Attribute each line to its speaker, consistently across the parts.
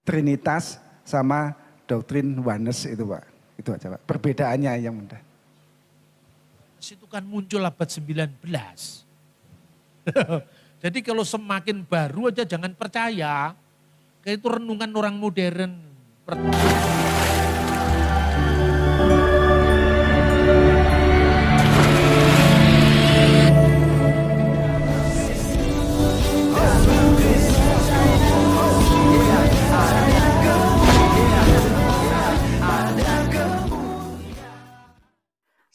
Speaker 1: Trinitas sama doktrin oneness itu Pak. Itu aja Pak, perbedaannya yang mudah.
Speaker 2: Itu kan muncul abad 19. Jadi kalau semakin baru aja jangan percaya. Kayak itu renungan orang modern.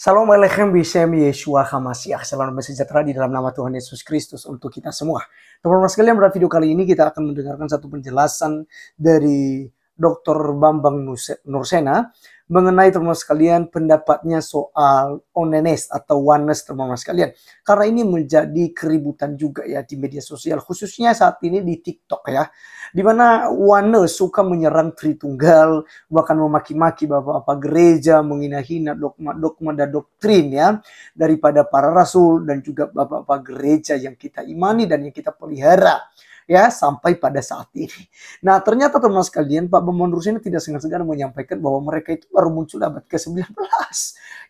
Speaker 3: Salam alaikum bisem Yeshua HaMashiach. Salam sejahtera di dalam nama Tuhan Yesus Kristus untuk kita semua. Teman-teman sekalian, pada video kali ini kita akan mendengarkan satu penjelasan dari Dr. Bambang Nursena mengenai teman-teman sekalian pendapatnya soal oneness atau oneness teman-teman sekalian. Karena ini menjadi keributan juga ya di media sosial, khususnya saat ini di TikTok ya. Di mana oneness suka menyerang Tritunggal, bahkan memaki-maki bapak-bapak gereja, menghina-hina dogma dan doktrin ya daripada para rasul dan juga bapak-bapak gereja yang kita imani dan yang kita pelihara. Ya, sampai pada saat ini. Nah, ternyata teman sekalian, Pak Bambang Nursena tidak segan-segan menyampaikan bahwa mereka itu baru muncul abad ke-19.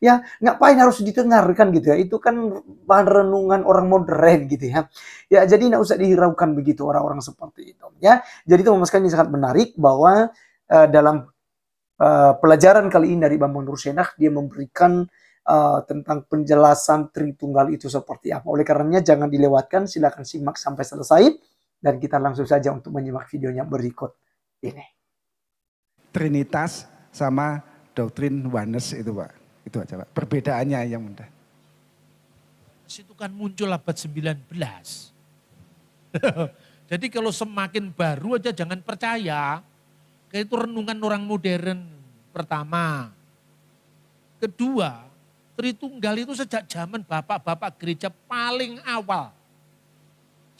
Speaker 3: Ya, ngapain harus didengarkan gitu ya. Itu kan bahan renungan orang modern gitu ya. Ya, jadi nggak usah dihiraukan begitu orang-orang seperti itu ya. Jadi teman sekalian, ini sangat menarik bahwa dalam pelajaran kali ini dari Bambang Nursena, dia memberikan tentang penjelasan Tritunggal itu seperti apa. Oleh karenanya jangan dilewatkan, silakan simak sampai selesai. Dan kita langsung saja untuk menyimak videonya berikut ini.
Speaker 1: Trinitas sama doktrin oneness itu Pak. Itu aja Pak, perbedaannya yang mudah.
Speaker 2: Itu kan muncul abad 19. Jadi kalau semakin baru aja jangan percaya. Kayak itu renungan orang modern pertama. Kedua, Tritunggal itu sejak zaman bapak-bapak gereja paling awal.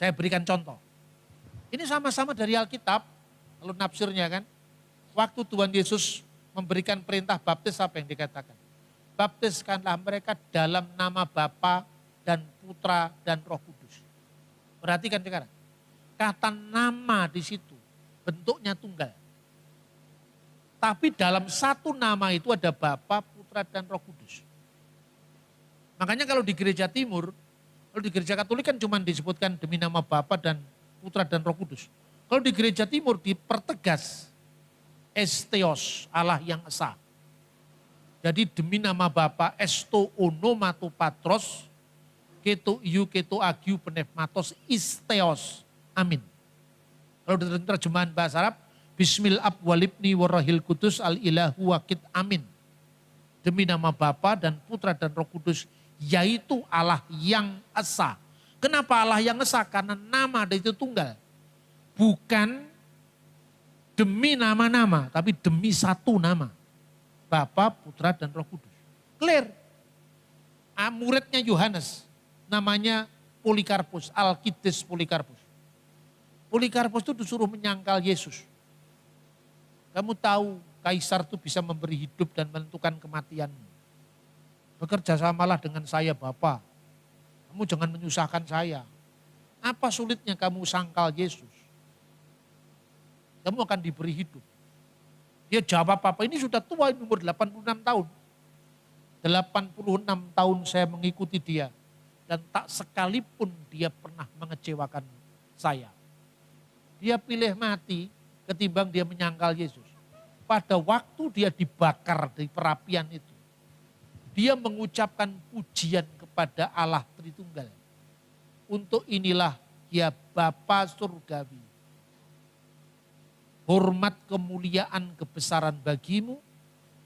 Speaker 2: Saya berikan contoh. Ini sama-sama dari Alkitab, lalu nafsirnya kan. Waktu Tuhan Yesus memberikan perintah baptis, apa yang dikatakan? Baptiskanlah mereka dalam nama Bapa dan Putra dan Roh Kudus. Perhatikan sekarang, kata nama di situ bentuknya tunggal. Tapi dalam satu nama itu ada Bapa, Putra dan Roh Kudus. Makanya kalau di gereja timur, kalau di gereja Katolik kan cuma disebutkan demi nama Bapa dan Putra dan Roh Kudus. Kalau di gereja timur dipertegas Esteos, Allah yang esa. Jadi demi nama Bapa esto onomato patros keto iu keto agiu pneumatos isteos. Amin. Kalau dalam terjemahan bahasa Arab, Bismil ab walibni warahil kudus al ilahu wakid amin. Demi nama Bapa dan Putra dan Roh Kudus, yaitu Allah yang esa. Kenapa Allah yang esa? Karena nama itu tunggal. Bukan demi nama-nama, tapi demi satu nama. Bapa, Putra, dan Roh Kudus. Clear. Muridnya Yohanes, namanya Polikarpus, Alkides Polikarpus. Polikarpus itu disuruh menyangkal Yesus. Kamu tahu kaisar itu bisa memberi hidup dan menentukan kematianmu. Bekerja samalah dengan saya Bapa. Kamu jangan menyusahkan saya. Apa sulitnya kamu sangkal Yesus? Kamu akan diberi hidup. Dia jawab apa? Ini sudah tua, umur 86 tahun. 86 tahun saya mengikuti dia. Dan tak sekalipun dia pernah mengecewakan saya. Dia pilih mati ketimbang dia menyangkal Yesus. Pada waktu dia dibakar di perapian itu. Dia mengucapkan pujian kepada Allah Tritunggal. Untuk inilah dia Bapa surgawi. Hormat kemuliaan kebesaran bagimu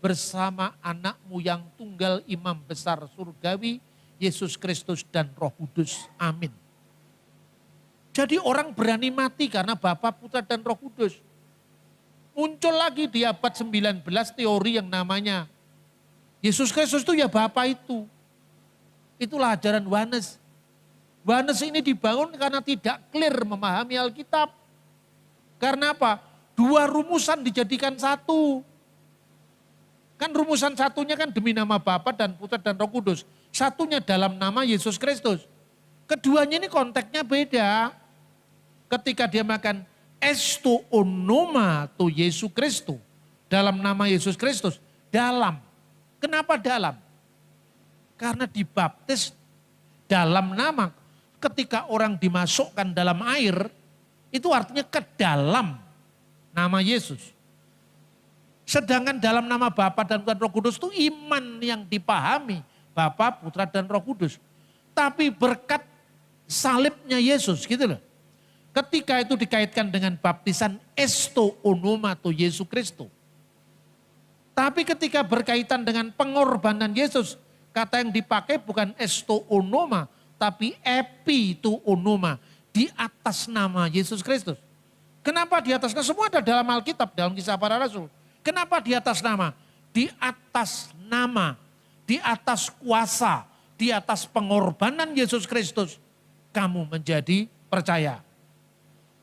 Speaker 2: bersama anakmu yang tunggal imam besar surgawi, Yesus Kristus dan Roh Kudus. Amin. Jadi orang berani mati karena Bapa, Putra dan Roh Kudus. Muncul lagi di abad 19 teori yang namanya Yesus Kristus itu ya Bapa itu. Itulah ajaran oneness. Oneness ini dibangun karena tidak clear memahami Alkitab. Karena apa? Dua rumusan dijadikan satu. Kan rumusan satunya kan demi nama Bapa dan Putra dan Roh Kudus. Satunya dalam nama Yesus Kristus. Keduanya ini konteksnya beda. Ketika dia makan esto onoma tu Yesus Kristus. Dalam nama Yesus Kristus. Dalam. Kenapa dalam? Karena dibaptis dalam nama. Ketika orang dimasukkan dalam air, itu artinya ke dalam nama Yesus. Sedangkan dalam nama Bapa dan Tuhan Roh Kudus itu iman yang dipahami. Bapa, Putra, dan Roh Kudus. Tapi berkat salibnya Yesus gitu loh. Ketika itu dikaitkan dengan baptisan esto onoma tu Yesus Kristus. Tapi ketika berkaitan dengan pengorbanan Yesus, kata yang dipakai bukan esto onoma, tapi epi tu onoma, di atas nama Yesus Kristus. Kenapa di atas nama? Semua ada dalam Alkitab, dalam Kisah Para Rasul. Kenapa di atas nama? Di atas nama, di atas kuasa, di atas pengorbanan Yesus Kristus, kamu menjadi percaya.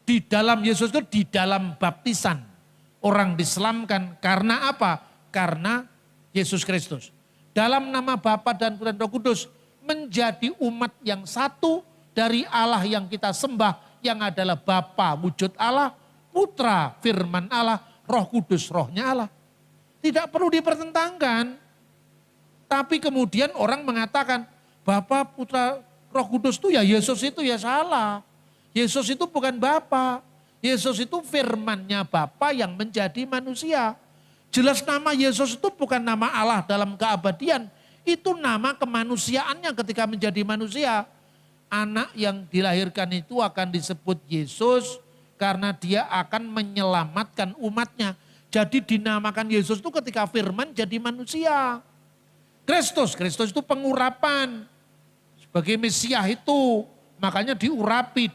Speaker 2: Di dalam Yesus itu, di dalam baptisan, orang diselamatkan karena apa? Karena Yesus Kristus. Dalam nama Bapa dan Putra dan Roh Kudus menjadi umat yang satu dari Allah yang kita sembah, yang adalah Bapa wujud Allah, Putra firman Allah, Roh Kudus rohnya Allah. Tidak perlu dipertentangkan. Tapi kemudian orang mengatakan Bapa, Putra, Roh Kudus itu ya Yesus itu ya salah. Yesus itu bukan Bapa. Yesus itu firmannya Bapa yang menjadi manusia. Jelas nama Yesus itu bukan nama Allah dalam keabadian. Itu nama kemanusiaannya ketika menjadi manusia. Anak yang dilahirkan itu akan disebut Yesus karena dia akan menyelamatkan umatnya. Jadi dinamakan Yesus itu ketika firman jadi manusia. Kristus itu pengurapan. Sebagai Mesias itu makanya diurapi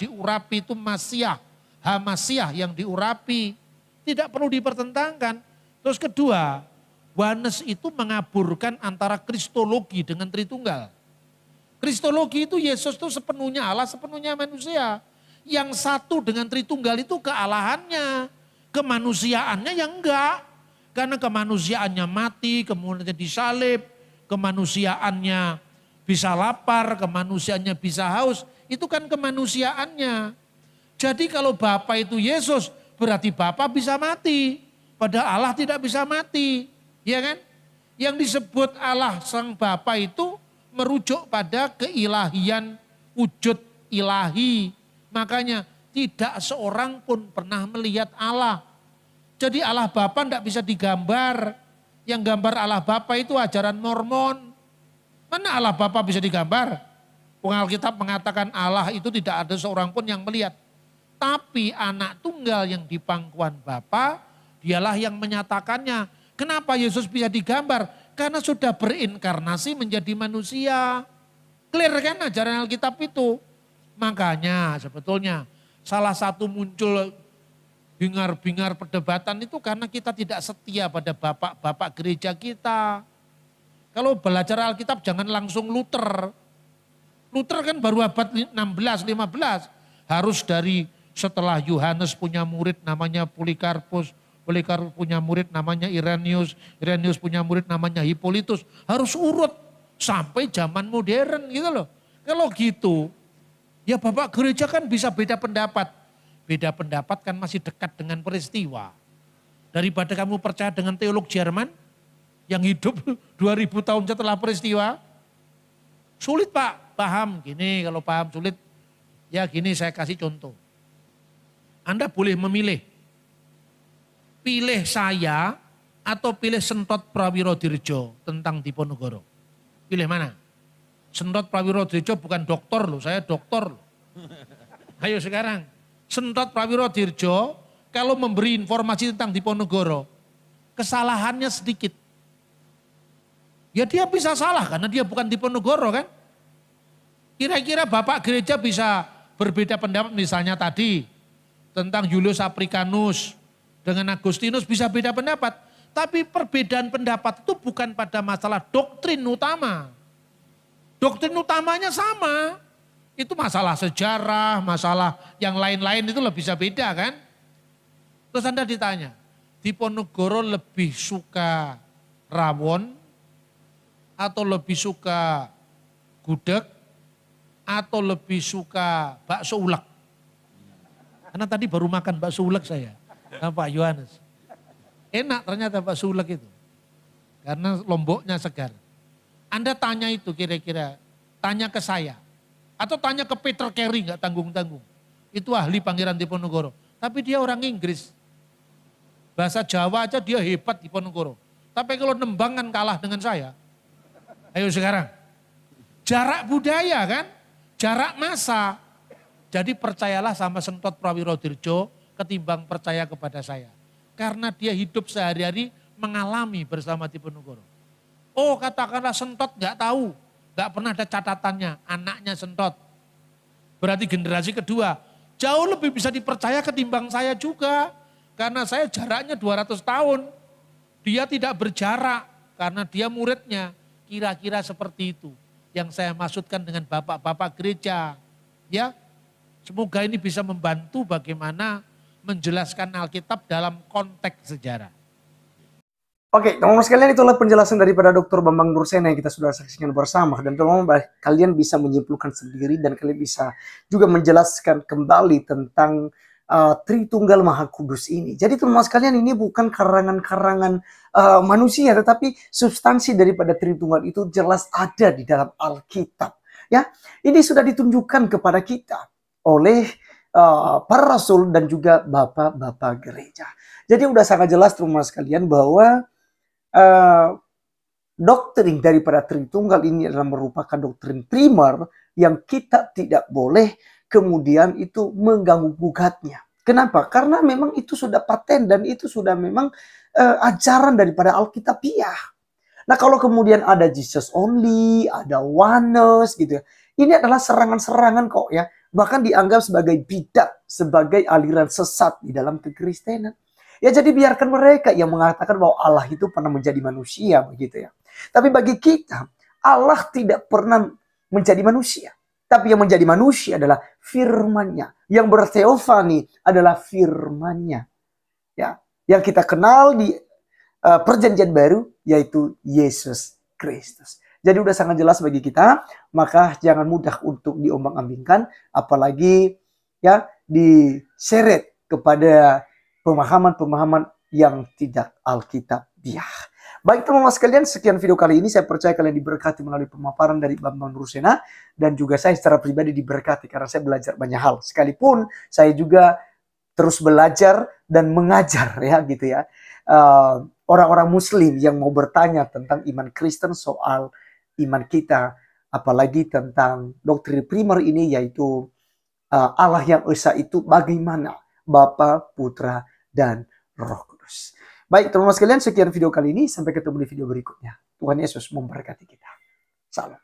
Speaker 2: itu Masiah. Hamasiah yang diurapi. Tidak perlu dipertentangkan. Terus kedua, Yohanes itu mengaburkan antara kristologi dengan Tritunggal. Kristologi itu Yesus itu sepenuhnya Allah, sepenuhnya manusia. Yang satu dengan Tritunggal itu kealahannya, kemanusiaannya yang enggak. Karena kemanusiaannya mati, kemudian disalib, kemanusiaannya bisa lapar, kemanusiaannya bisa haus. Itu kan kemanusiaannya. Jadi kalau Bapa itu Yesus, berarti Bapa bisa mati. Padahal Allah tidak bisa mati, ya kan? Yang disebut Allah Sang Bapa itu merujuk pada keilahian wujud ilahi. Makanya tidak seorang pun pernah melihat Allah. Jadi Allah Bapa tidak bisa digambar. Yang gambar Allah Bapa itu ajaran Mormon. Mana Allah Bapa bisa digambar? Alkitab mengatakan Allah itu tidak ada seorang pun yang melihat. Tapi anak tunggal yang di pangkuan Bapa, dialah yang menyatakannya. Kenapa Yesus bisa digambar? Karena sudah berinkarnasi menjadi manusia. Clear kan ajaran Alkitab itu. Makanya sebetulnya salah satu muncul bingar-bingar perdebatan itu karena kita tidak setia pada bapak-bapak gereja kita. Kalau belajar Alkitab jangan langsung Luther. Luther kan baru abad 16, 15. Harus dari setelah Yohanes punya murid namanya Polikarpus. Polikarpus punya murid namanya Irenaeus. Irenaeus punya murid namanya Hippolytus. Harus urut sampai zaman modern gitu loh. Kalau gitu, ya bapak gereja kan bisa beda pendapat. Beda pendapat kan masih dekat dengan peristiwa. Daripada kamu percaya dengan teolog Jerman yang hidup 2000 tahun setelah peristiwa. Sulit pak, paham gini, kalau paham sulit. Ya gini saya kasih contoh. Anda boleh memilih. Pilih saya atau pilih Sentot Prawirodirjo tentang Diponegoro. Pilih mana? Sentot Prawirodirjo bukan dokter loh, saya dokter loh. Ayo sekarang. Sentot Prawirodirjo kalau memberi informasi tentang Diponegoro, kesalahannya sedikit. Ya dia bisa salah karena dia bukan Diponegoro kan. Kira-kira Bapak gereja bisa berbeda pendapat misalnya tadi tentang Julius Africanus dengan Agustinus bisa beda pendapat. Tapi perbedaan pendapat itu bukan pada masalah doktrin utama. Doktrin utamanya sama. Itu masalah sejarah, masalah yang lain-lain itu lebih bisa beda kan. Terus Anda ditanya, Diponegoro lebih suka rawon atau lebih suka gudeg atau lebih suka bakso ulek? Karena tadi baru makan bakso ulek saya sama Pak Yohanes. Enak ternyata bakso ulek itu. Karena lomboknya segar. Anda tanya itu kira-kira, tanya ke saya. Atau tanya ke Peter Carey, nggak tanggung-tanggung. Itu ahli Pangeran Diponegoro. Tapi dia orang Inggris. Bahasa Jawa aja dia hebat Diponegoro. Tapi kalau nembangan kalah dengan saya. Ayo sekarang. Jarak budaya kan, jarak masa. Jadi percayalah sama Sentot Prawirodirjo ketimbang percaya kepada saya. Karena dia hidup sehari-hari mengalami bersama Diponegoro. Oh katakanlah Sentot nggak tahu, nggak pernah ada catatannya, anaknya Sentot. Berarti generasi kedua jauh lebih bisa dipercaya ketimbang saya juga. Karena saya jaraknya 200 tahun. Dia tidak berjarak karena dia muridnya. Kira-kira seperti itu yang saya maksudkan dengan bapak-bapak gereja. Ya, semoga ini bisa membantu bagaimana menjelaskan Alkitab dalam konteks sejarah.
Speaker 3: Oke, teman-teman sekalian, itulah penjelasan daripada Dr. Bambang Nursena yang kita sudah saksikan bersama. Dan teman-teman, kalian bisa menyimpulkan sendiri dan kalian bisa juga menjelaskan kembali tentang Tritunggal Maha Kudus ini. Jadi teman-teman sekalian, ini bukan karangan-karangan manusia, tetapi substansi daripada Tritunggal itu jelas ada di dalam Alkitab. Ya, ini sudah ditunjukkan kepada kita oleh para rasul dan juga bapak-bapak gereja. Jadi udah sangat jelas teman-teman sekalian bahwa doktrin daripada Tritunggal ini adalah merupakan doktrin primer yang kita tidak boleh kemudian itu mengganggu gugatnya. Kenapa? Karena memang itu sudah paten dan itu sudah memang ajaran daripada Alkitabiah. Nah kalau kemudian ada Jesus only, ada oneness gitu ya. Ini adalah serangan-serangan kok ya. Bahkan dianggap sebagai bidat, sebagai aliran sesat di dalam kekristenan. Ya jadi biarkan mereka yang mengatakan bahwa Allah itu pernah menjadi manusia begitu ya. Tapi bagi kita, Allah tidak pernah menjadi manusia. Tapi yang menjadi manusia adalah firman-Nya. Yang berteofani adalah firman-Nya. Ya, yang kita kenal di perjanjian baru yaitu Yesus Kristus. Jadi udah sangat jelas bagi kita, maka jangan mudah untuk diombang-ambingkan, apalagi ya diseret kepada pemahaman-pemahaman yang tidak Alkitabiah. Baik teman-teman sekalian, sekian video kali ini. Saya percaya kalian diberkati melalui pemaparan dari Bambang Nursena. Dan juga saya secara pribadi diberkati karena saya belajar banyak hal. Sekalipun saya juga terus belajar dan mengajar ya gitu ya. Orang-orang muslim yang mau bertanya tentang iman Kristen soal iman kita. Apalagi tentang doktrin primer ini yaitu Allah yang Esa itu bagaimana? Bapa, Putra, dan Roh Kudus. Baik teman-teman sekalian, sekian video kali ini. Sampai ketemu di video berikutnya. Tuhan Yesus memberkati kita. Salam.